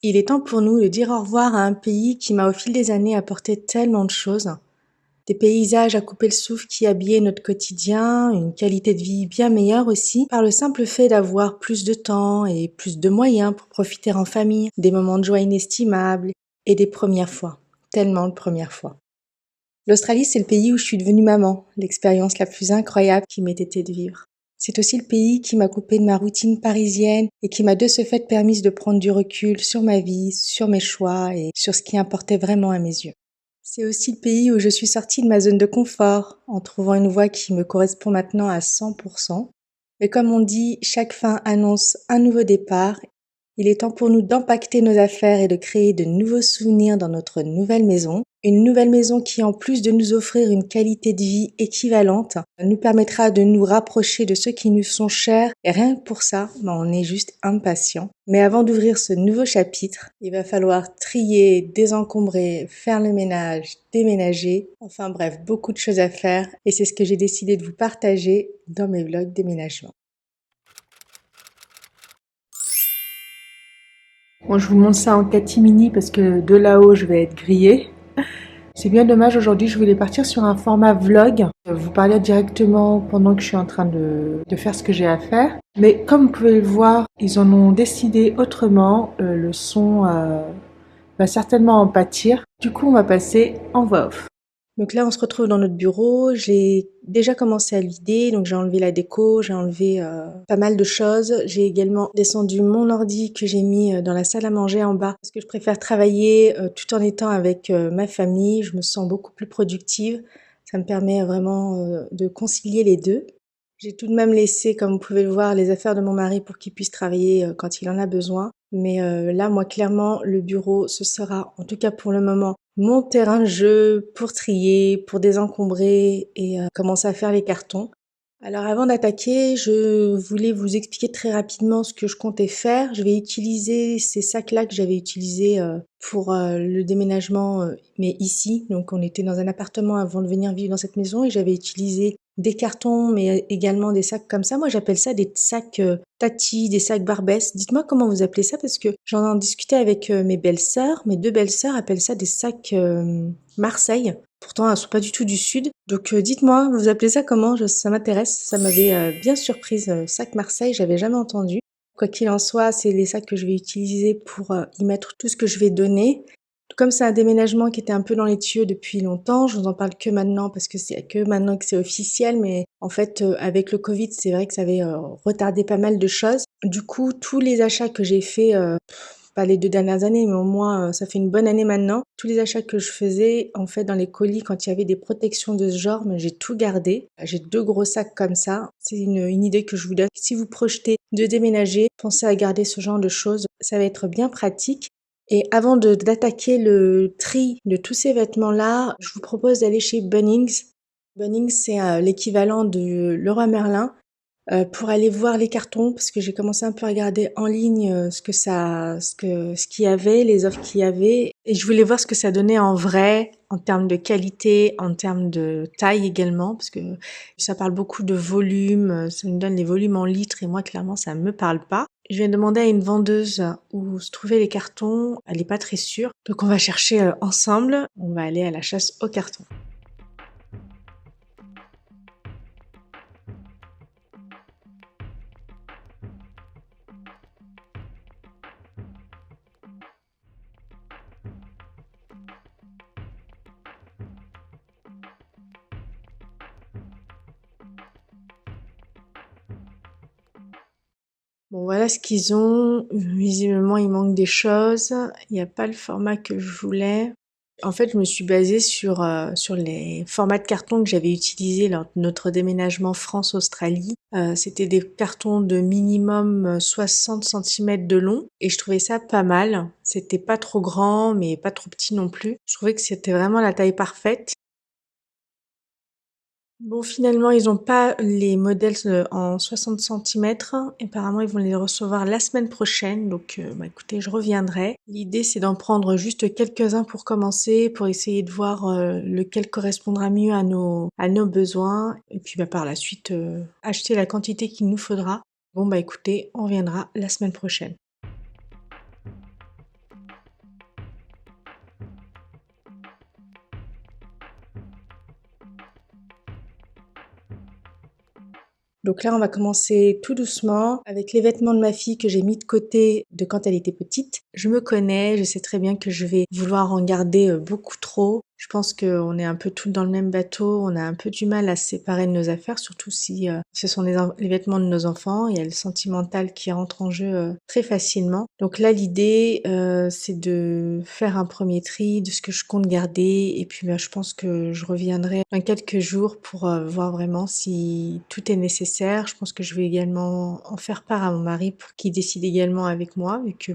Il est temps pour nous de dire au revoir à un pays qui m'a au fil des années apporté tellement de choses. Des paysages à couper le souffle qui habillaient notre quotidien, une qualité de vie bien meilleure aussi, par le simple fait d'avoir plus de temps et plus de moyens pour profiter en famille, des moments de joie inestimables et des premières fois, tellement de premières fois. L'Australie, c'est le pays où je suis devenue maman, l'expérience la plus incroyable qui m'ait été de vivre. C'est aussi le pays qui m'a coupé de ma routine parisienne et qui m'a de ce fait permise de prendre du recul sur ma vie, sur mes choix et sur ce qui importait vraiment à mes yeux. C'est aussi le pays où je suis sortie de ma zone de confort en trouvant une voie qui me correspond maintenant à 100%. Mais comme on dit, chaque fin annonce un nouveau départ. Il est temps pour nous d'empacter nos affaires et de créer de nouveaux souvenirs dans notre nouvelle maison. Une nouvelle maison qui, en plus de nous offrir une qualité de vie équivalente, nous permettra de nous rapprocher de ceux qui nous sont chers. Et rien que pour ça, on est juste impatient. Mais avant d'ouvrir ce nouveau chapitre, il va falloir trier, désencombrer, faire le ménage, déménager. Enfin bref, beaucoup de choses à faire. Et c'est ce que j'ai décidé de vous partager dans mes vlogs déménagement. Bon, je vous montre ça en catimini parce que de là-haut, je vais être grillée. C'est bien dommage, aujourd'hui, je voulais partir sur un format vlog, vous parler directement pendant que je suis en train de faire ce que j'ai à faire. Mais comme vous pouvez le voir, ils en ont décidé autrement. Le son va certainement en pâtir. Du coup, on va passer en voix off. Donc là, on se retrouve dans notre bureau. J'ai déjà commencé à le vider, donc j'ai enlevé la déco, j'ai enlevé pas mal de choses. J'ai également descendu mon ordi que j'ai mis dans la salle à manger en bas parce que je préfère travailler tout en étant avec ma famille. Je me sens beaucoup plus productive. Ça me permet vraiment de concilier les deux. J'ai tout de même laissé, comme vous pouvez le voir, les affaires de mon mari pour qu'il puisse travailler quand il en a besoin. Mais là, moi, clairement, le bureau, ce sera, en tout cas pour le moment, mon terrain de jeu pour trier, pour désencombrer et commencer à faire les cartons. Alors avant d'attaquer, je voulais vous expliquer très rapidement ce que je comptais faire. Je vais utiliser ces sacs-là que j'avais utilisés pour le déménagement, mais ici. Donc on était dans un appartement avant de venir vivre dans cette maison et j'avais utilisé des cartons, mais également des sacs comme ça. Moi, j'appelle ça des sacs Tati, des sacs Barbès. Dites-moi comment vous appelez ça parce que j'en ai discuté avec mes belles-sœurs. Mes deux belles-sœurs appellent ça des sacs Marseille. Pourtant, elles sont pas du tout du sud. Donc, dites-moi, vous appelez ça comment? Ça m'intéresse. Ça m'avait bien surprise. Sac Marseille, j'avais jamais entendu. Quoi qu'il en soit, c'est les sacs que je vais utiliser pour y mettre tout ce que je vais donner. Comme c'est un déménagement qui était un peu dans les tuyaux depuis longtemps, je vous en parle que maintenant parce que c'est que maintenant que c'est officiel, mais en fait, avec le Covid, c'est vrai que ça avait retardé pas mal de choses. Du coup, tous les achats que j'ai faits, pas les 2 dernières années, mais au moins, ça fait une bonne année maintenant. Tous les achats que je faisais, en fait, dans les colis, quand il y avait des protections de ce genre, mais j'ai tout gardé. J'ai 2 gros sacs comme ça. C'est une idée que je vous donne. Si vous projetez de déménager, pensez à garder ce genre de choses. Ça va être bien pratique. Et avant d'attaquer le tri de tous ces vêtements-là, je vous propose d'aller chez Bunnings. Bunnings, c'est l'équivalent de Leroy Merlin pour aller voir les cartons parce que j'ai commencé un peu à regarder en ligne ce qu'il y avait, les offres qu'il y avait et je voulais voir ce que ça donnait en vrai, en termes de qualité, en termes de taille également parce que ça parle beaucoup de volume, ça me donne les volumes en litres et moi clairement ça me parle pas. Je viens demander à une vendeuse où se trouvaient les cartons, elle est pas très sûre. Donc on va chercher ensemble, on va aller à la chasse aux cartons. Bon, voilà ce qu'ils ont. Visiblement, il manque des choses. Il n'y a pas le format que je voulais. En fait, je me suis basée sur les formats de carton que j'avais utilisés lors de notre déménagement France-Australie. C'était des cartons de minimum 60 cm de long et je trouvais ça pas mal. C'était pas trop grand, mais pas trop petit non plus. Je trouvais que c'était vraiment la taille parfaite. Bon, finalement, ils ont pas les modèles en 60 centimètres. Apparemment, ils vont les recevoir la semaine prochaine. Donc, écoutez, je reviendrai. L'idée, c'est d'en prendre juste quelques-uns pour commencer, pour essayer de voir lequel correspondra mieux à nos besoins. Et puis, par la suite, acheter la quantité qu'il nous faudra. Bon, écoutez, on reviendra la semaine prochaine. Donc là, on va commencer tout doucement avec les vêtements de ma fille que j'ai mis de côté de quand elle était petite. Je me connais, je sais très bien que je vais vouloir en garder beaucoup trop. Je pense qu'on est un peu tous dans le même bateau, on a un peu du mal à se séparer de nos affaires, surtout si ce sont les vêtements de nos enfants. Il y a le sentimental qui rentre en jeu très facilement. Donc là, l'idée, c'est de faire un premier tri de ce que je compte garder. Et puis, je pense que je reviendrai dans quelques jours pour voir vraiment si tout est nécessaire. Je pense que je vais également en faire part à mon mari pour qu'il décide également avec moi, vu que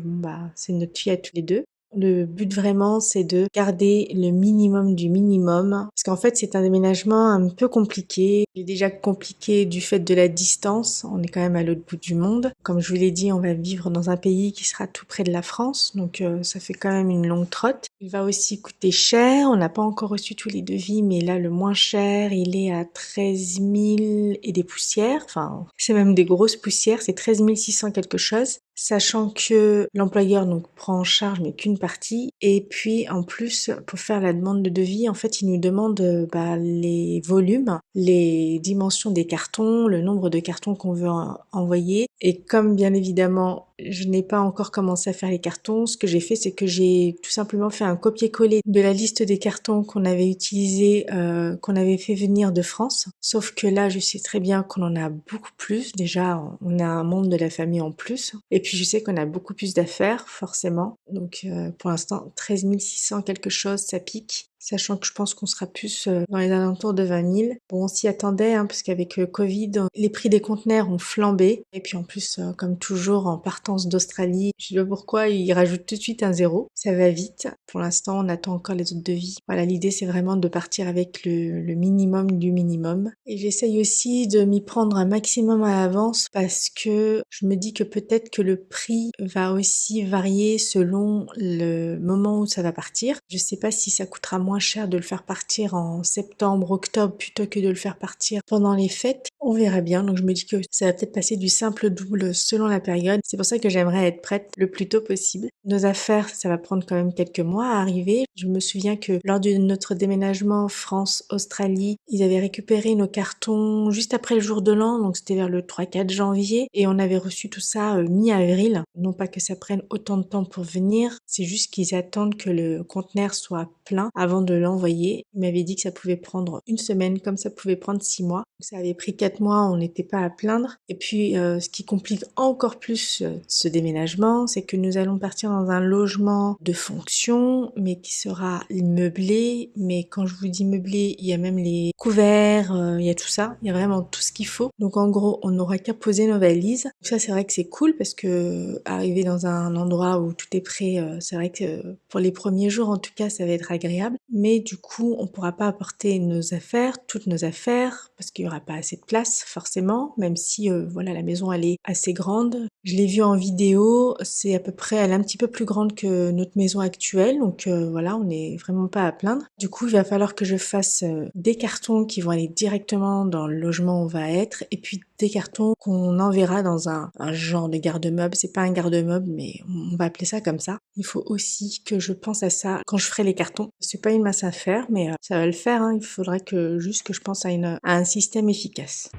c'est notre fille à tous les deux. Le but vraiment, c'est de garder le minimum du minimum. Parce qu'en fait, c'est un déménagement un peu compliqué. Il est déjà compliqué du fait de la distance. On est quand même à l'autre bout du monde. Comme je vous l'ai dit, on va vivre dans un pays qui sera tout près de la France. Donc, ça fait quand même une longue trotte. Il va aussi coûter cher. On n'a pas encore reçu tous les devis, mais là, le moins cher, il est à 13 000 et des poussières. Enfin, c'est même des grosses poussières. C'est 13 600 quelque chose. Sachant que l'employeur donc prend en charge mais qu'une partie, et puis en plus pour faire la demande de devis, en fait il nous demande les volumes, les dimensions des cartons, le nombre de cartons qu'on veut envoyer, et comme bien évidemment je n'ai pas encore commencé à faire les cartons, ce que j'ai fait c'est que j'ai tout simplement fait un copier-coller de la liste des cartons qu'on avait utilisés, qu'on avait fait venir de France, sauf que là je sais très bien qu'on en a beaucoup plus, déjà on a un membre de la famille en plus, et puis je sais qu'on a beaucoup plus d'affaires, forcément. Donc pour l'instant, 13 600 quelque chose, ça pique. Sachant que je pense qu'on sera plus dans les alentours de 20 000. Bon, on s'y attendait, parce qu'avec le Covid, les prix des conteneurs ont flambé. Et puis en plus, comme toujours, en partance d'Australie, je sais pas pourquoi, ils rajoutent tout de suite un zéro. Ça va vite. Pour l'instant, on attend encore les autres devis. Voilà, l'idée, c'est vraiment de partir avec le minimum du minimum. Et j'essaye aussi de m'y prendre un maximum à l'avance parce que je me dis que peut-être que le prix va aussi varier selon le moment où ça va partir. Je sais pas si ça coûtera moins cher de le faire partir en septembre, octobre plutôt que de le faire partir pendant les fêtes. On verra bien. Donc je me dis que ça va peut-être passer du simple au double selon la période. C'est pour ça que j'aimerais être prête le plus tôt possible. Nos affaires, ça va prendre quand même quelques mois à arriver. Je me souviens que lors de notre déménagement France-Australie, ils avaient récupéré nos cartons juste après le jour de l'an, donc c'était vers le 3-4 janvier, et on avait reçu tout ça mi-avril. Non pas que ça prenne autant de temps pour venir, c'est juste qu'ils attendent que le conteneur soit plein avant de l'envoyer. Ils m'avaient dit que ça pouvait prendre une semaine, comme ça pouvait prendre 6 mois. Donc ça avait pris 4 mois, on n'était pas à plaindre. Et puis ce qui complique encore plus ce déménagement, c'est que nous allons partir dans un logement de fonction, mais qui sera meublé. Mais quand je vous dis meublé, il y a même les couverts, il y a tout ça, il y a vraiment tout ce qu'il faut. Donc en gros, on n'aura qu'à poser nos valises. Donc ça, c'est vrai que c'est cool parce que arriver dans un endroit où tout est prêt, c'est vrai que pour les premiers jours en tout cas, ça va être agréable. Mais du coup, on pourra pas apporter nos affaires, toutes nos affaires, parce qu'il y aura pas assez de place forcément, même si voilà, la maison elle est assez grande. Je l'ai vue en vidéo, c'est à peu près, elle est un petit peu plus grande que notre maison actuelle, donc voilà, on n'est vraiment pas à plaindre. Du coup, il va falloir que je fasse des cartons qui vont aller directement dans le logement où on va être, et puis des cartons qu'on enverra dans un genre de garde-meuble. C'est pas un garde-meuble, mais on va appeler ça comme ça. Il faut aussi que je pense à ça quand je ferai les cartons. C'est pas une masse à faire, mais ça va le faire, hein. Il faudrait que juste que je pense à un système efficace.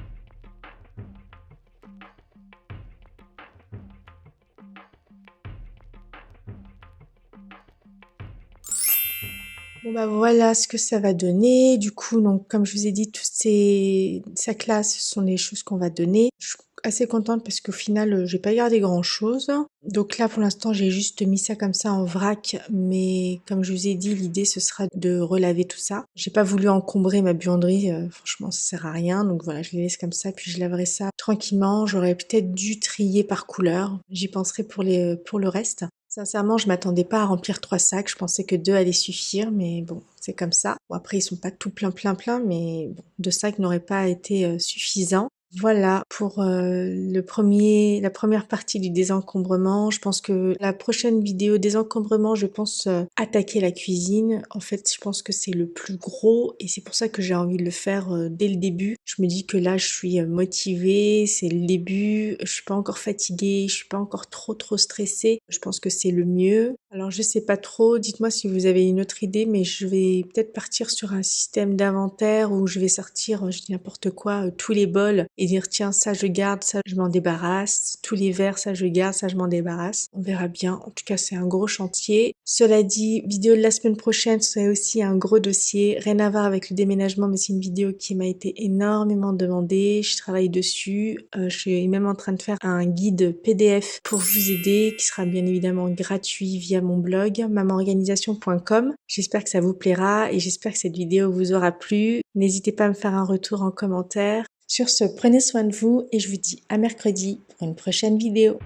Bon voilà ce que ça va donner. Du coup, donc comme je vous ai dit, toutes ces sacs là, ce sont les choses qu'on va donner. Je suis assez contente parce qu'au final, j'ai pas gardé grand-chose. Donc là, pour l'instant, j'ai juste mis ça comme ça en vrac, mais comme je vous ai dit, l'idée ce sera de relaver tout ça. J'ai pas voulu encombrer ma buanderie, franchement, ça sert à rien. Donc voilà, je les laisse comme ça, puis je laverai ça tranquillement. J'aurais peut-être dû trier par couleur. J'y penserai pour le reste. Sincèrement, je m'attendais pas à remplir 3 sacs, je pensais que 2 allaient suffire, mais bon, c'est comme ça. Bon, après, ils sont pas tout plein, mais bon, 2 sacs n'auraient pas été suffisants. Voilà pour la première partie du désencombrement. Je pense que la prochaine vidéo désencombrement, je pense attaquer la cuisine. En fait, je pense que c'est le plus gros et c'est pour ça que j'ai envie de le faire dès le début. Je me dis que là, je suis motivée, c'est le début, je suis pas encore fatiguée, je suis pas encore trop stressée. Je pense que c'est le mieux. Alors, je sais pas trop, dites-moi si vous avez une autre idée, mais je vais peut-être partir sur un système d'inventaire où je vais sortir, je dis n'importe quoi, tous les bols et dire tiens ça je garde, ça je m'en débarrasse, tous les verres ça je garde, ça je m'en débarrasse. On verra bien, en tout cas c'est un gros chantier. Cela dit, vidéo de la semaine prochaine, c'est aussi un gros dossier, rien à voir avec le déménagement mais c'est une vidéo qui m'a été énormément demandée, je travaille dessus, je suis même en train de faire un guide PDF pour vous aider qui sera bien évidemment gratuit via mon blog mamanorganisation.com. J'espère que ça vous plaira et j'espère que cette vidéo vous aura plu. N'hésitez pas à me faire un retour en commentaire. Sur ce, prenez soin de vous et je vous dis à mercredi pour une prochaine vidéo.